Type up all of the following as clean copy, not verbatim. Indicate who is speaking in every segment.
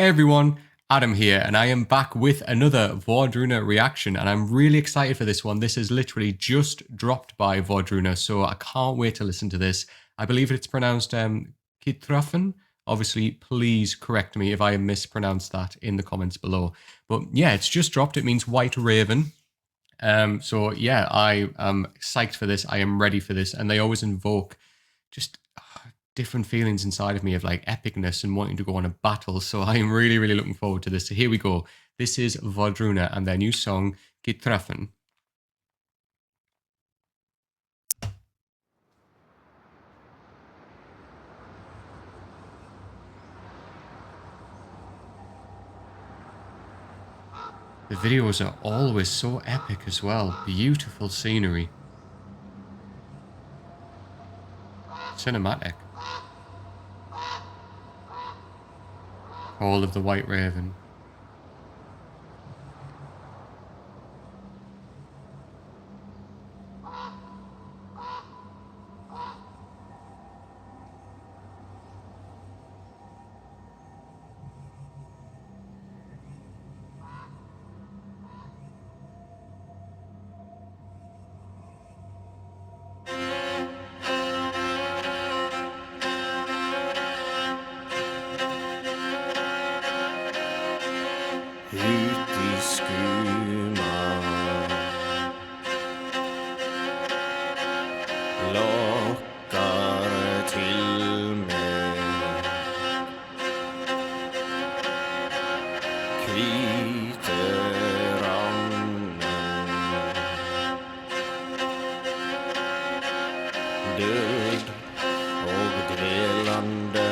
Speaker 1: Hey everyone, Adam here, and I am back with another Wardruna reaction, and I'm really excited for this one. This is literally just dropped by Wardruna, so I can't wait to listen to this. I believe it's pronounced Kvitravn. Obviously, please correct me if I mispronounced that in the comments below. But yeah, it's just dropped. It means White Raven. So yeah, I am psyched for this. I am ready for this, and they always invoke just different feelings inside of me of like epicness and wanting to go on a battle. So I am really, really looking forward to this. So here we go. This is Wardruna and their new song, Kvitravn. The videos are always so epic as well. Beautiful scenery. Cinematic. Call of the White Raven.
Speaker 2: Ut I skuma lockar till mig Kvitravnen död och dvelande.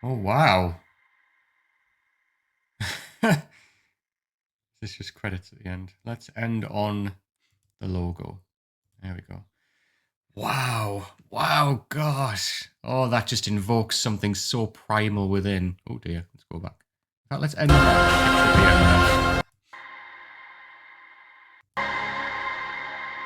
Speaker 1: Oh, wow. This is just credits at the end. Let's end on the logo. There we go. Wow. Wow, gosh. Oh, that just invokes something so primal within. Oh, dear. Let's go back. In fact, let's end on that.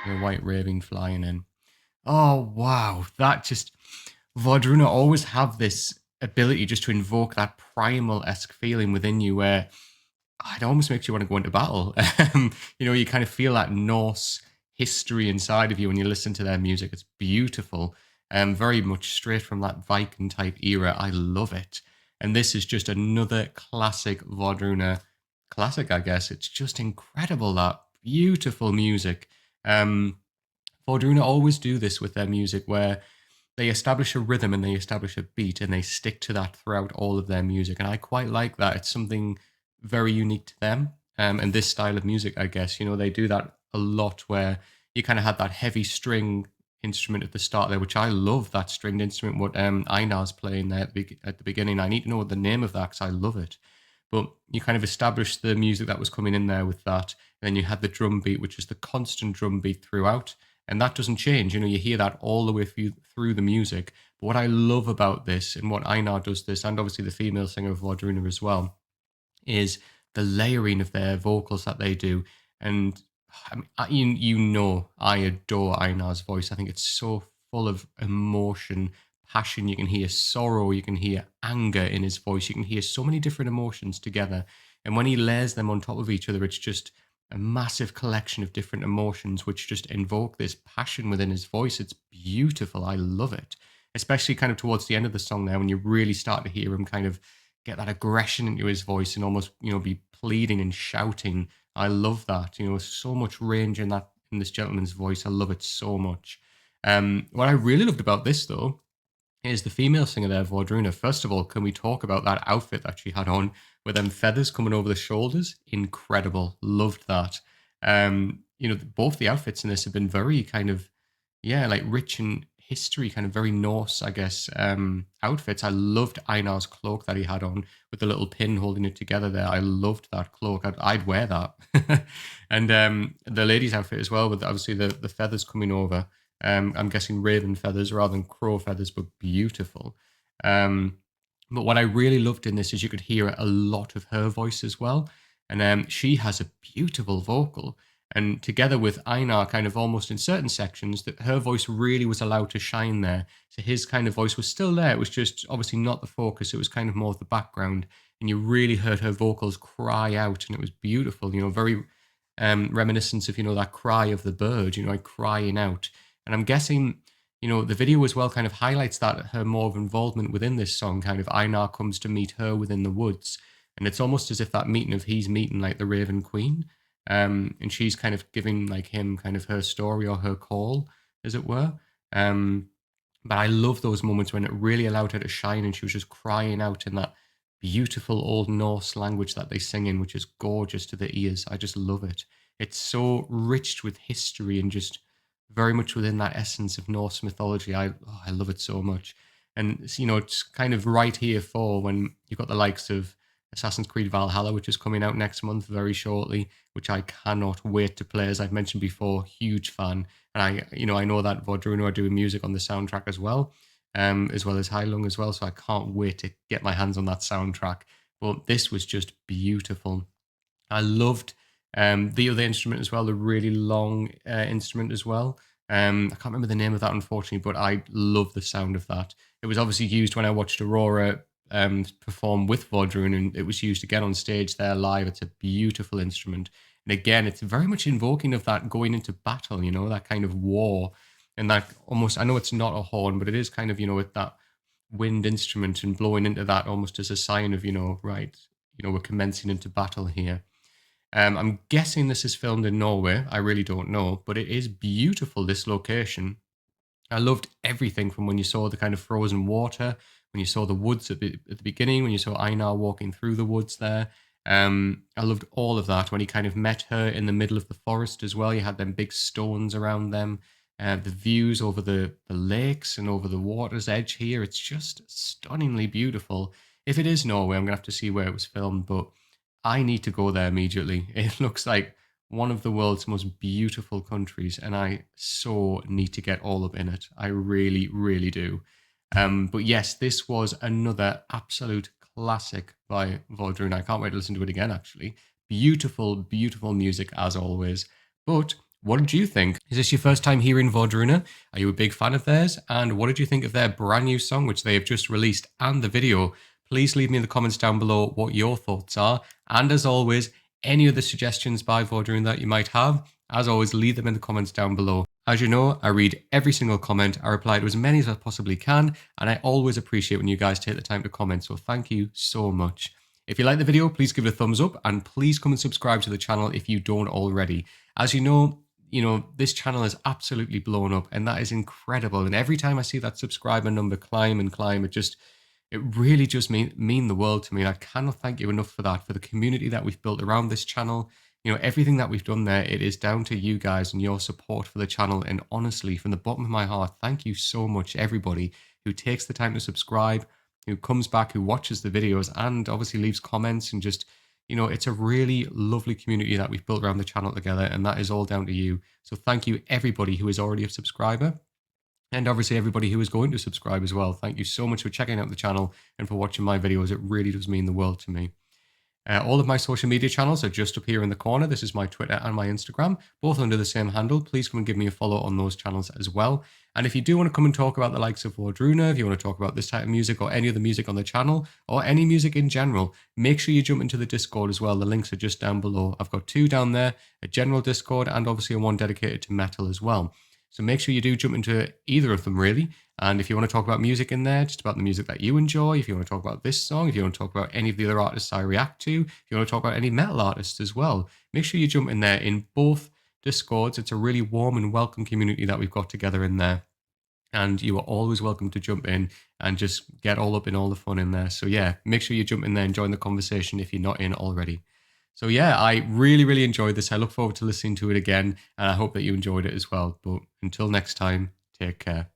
Speaker 1: The white raving flying in. Oh, wow. That just. Wardruna always have this ability just to invoke that primal-esque feeling within you where it almost makes you want to go into battle. You kind of feel that Norse history inside of you when you listen to their music. It's beautiful. Very much straight from that Viking type era. I love it. And this is just another classic Wardruna classic, I guess. It's just incredible, that beautiful music. Um, Wardruna always do this with their music where they establish a rhythm and they establish a beat and they stick to that throughout all of their music. And I quite like that. It's something very unique to them and this style of music, I guess. They do that a lot where you kind of had that heavy string instrument at the start there, which I love, that stringed instrument, what Einar's playing there at the beginning. I need to know the name of that because I love it. But you kind of established the music that was coming in there with that. And then you had the drum beat, which is the constant drum beat throughout. And that doesn't change. You hear that all the way through the music. But what I love about this, and what Einar does this, and obviously the female singer of Wardruna as well, is the layering of their vocals that they do. And I mean, I adore Einar's voice. I think it's so full of emotion, passion. You can hear sorrow, you can hear anger in his voice. You can hear so many different emotions together. And when he layers them on top of each other, it's just a massive collection of different emotions which just invoke this passion within his voice. It's beautiful. I love it. Especially kind of towards the end of the song there when you really start to hear him kind of get that aggression into his voice and almost, be pleading and shouting. I love that. So much range in this gentleman's voice. I love it so much. What I really loved about this though is the female singer there, Wardruna. First of all, can we talk about that outfit that she had on with them feathers coming over the shoulders? Incredible. Loved that. Both the outfits in this have been very kind of, yeah, like rich in history, kind of very Norse, I guess, outfits. I loved Einar's cloak that he had on with the little pin holding it together there. I loved that cloak. I'd wear that. And the lady's outfit as well, with obviously the feathers coming over. I'm guessing raven feathers rather than crow feathers, but beautiful. Um, but what I really loved in this is you could hear a lot of her voice as well. And she has a beautiful vocal. And together with Einar, kind of almost in certain sections, that her voice really was allowed to shine there. So his kind of voice was still there. It was just obviously not the focus. It was kind of more of the background. And you really heard her vocals cry out. And it was beautiful, very reminiscent of, that cry of the bird, like crying out. And I'm guessing, the video as well kind of highlights that her more of involvement within this song. Kind of Einar comes to meet her within the woods. And it's almost as if that meeting of he's meeting like the Raven Queen. And she's kind of giving like him kind of her story or her call, as it were. But I love those moments when it really allowed her to shine and she was just crying out in that beautiful Old Norse language that they sing in, which is gorgeous to the ears. I just love it. It's so rich with history and just very much within that essence of Norse mythology. I love it so much. And it's kind of right here for when you've got the likes of Assassin's Creed Valhalla, which is coming out next month very shortly, which I cannot wait to play. As I've mentioned before, huge fan. And I know that Wardruna are doing music on the soundtrack as well as Heilung as well. So I can't wait to get my hands on that soundtrack. But this was just beautiful. I loved the other instrument as well, the really long instrument as well. I can't remember the name of that, unfortunately, but I love the sound of that. It was obviously used when I watched Aurora perform with Wardruna, and it was used again on stage there live. It's a beautiful instrument. And again, it's very much invoking of that going into battle, that kind of war. And that almost, I know it's not a horn, but it is kind of, with that wind instrument and blowing into that almost as a sign of, right, we're commencing into battle here. I'm guessing this is filmed in Norway. I really don't know, but it is beautiful, this location. I loved everything from when you saw the kind of frozen water, when you saw the woods at the beginning, when you saw Einar walking through the woods there. I loved all of that when he kind of met her in the middle of the forest as well. You had them big stones around them. The views over the lakes and over the water's edge here, it's just stunningly beautiful. If it is Norway, I'm going to have to see where it was filmed, but I need to go there immediately. It looks like one of the world's most beautiful countries, and I so need to get all up in it. I really, really do. But yes, this was another absolute classic by Wardruna. I can't wait to listen to it again, actually. Beautiful, beautiful music as always. But what did you think? Is this your first time hearing Wardruna? Are you a big fan of theirs? And what did you think of their brand new song, which they have just released, and the video? Please leave me in the comments down below what your thoughts are. And as always, any other suggestions by Wardruna that you might have, as always, leave them in the comments down below. As you know, I read every single comment, I reply to as many as I possibly can, and I always appreciate when you guys take the time to comment, so thank you so much. If you like the video, please give it a thumbs up, and please come and subscribe to the channel if you don't already. As you know, this channel is absolutely blown up, and that is incredible, and every time I see that subscriber number climb and climb, it really just mean the world to me, and I cannot thank you enough for that, for the community that we've built around this channel. Everything that we've done there, it is down to you guys and your support for the channel. And honestly, from the bottom of my heart, thank you so much, everybody who takes the time to subscribe, who comes back, who watches the videos, and obviously leaves comments. And just, it's a really lovely community that we've built around the channel together. And that is all down to you. So thank you, everybody who is already a subscriber. And obviously everybody who is going to subscribe as well. Thank you so much for checking out the channel and for watching my videos. It really does mean the world to me. All of my social media channels are just up here in the corner. This is my Twitter and my Instagram, both under the same handle. Please come and give me a follow on those channels as well. And if you do want to come and talk about the likes of Wardruna, if you want to talk about this type of music or any other music on the channel, or any music in general, make sure you jump into the Discord as well. The links are just down below. I've got 2 down there, a general Discord and obviously one dedicated to metal as well. So make sure you do jump into either of them, really. And if you want to talk about music in there, just about the music that you enjoy, if you want to talk about this song, if you want to talk about any of the other artists I react to, if you want to talk about any metal artists as well, make sure you jump in there in both Discords. It's a really warm and welcome community that we've got together in there. And you are always welcome to jump in and just get all up in all the fun in there. So yeah, make sure you jump in there and join the conversation if you're not in already. So yeah, I really, really enjoyed this. I look forward to listening to it again, and I hope that you enjoyed it as well. But until next time, take care.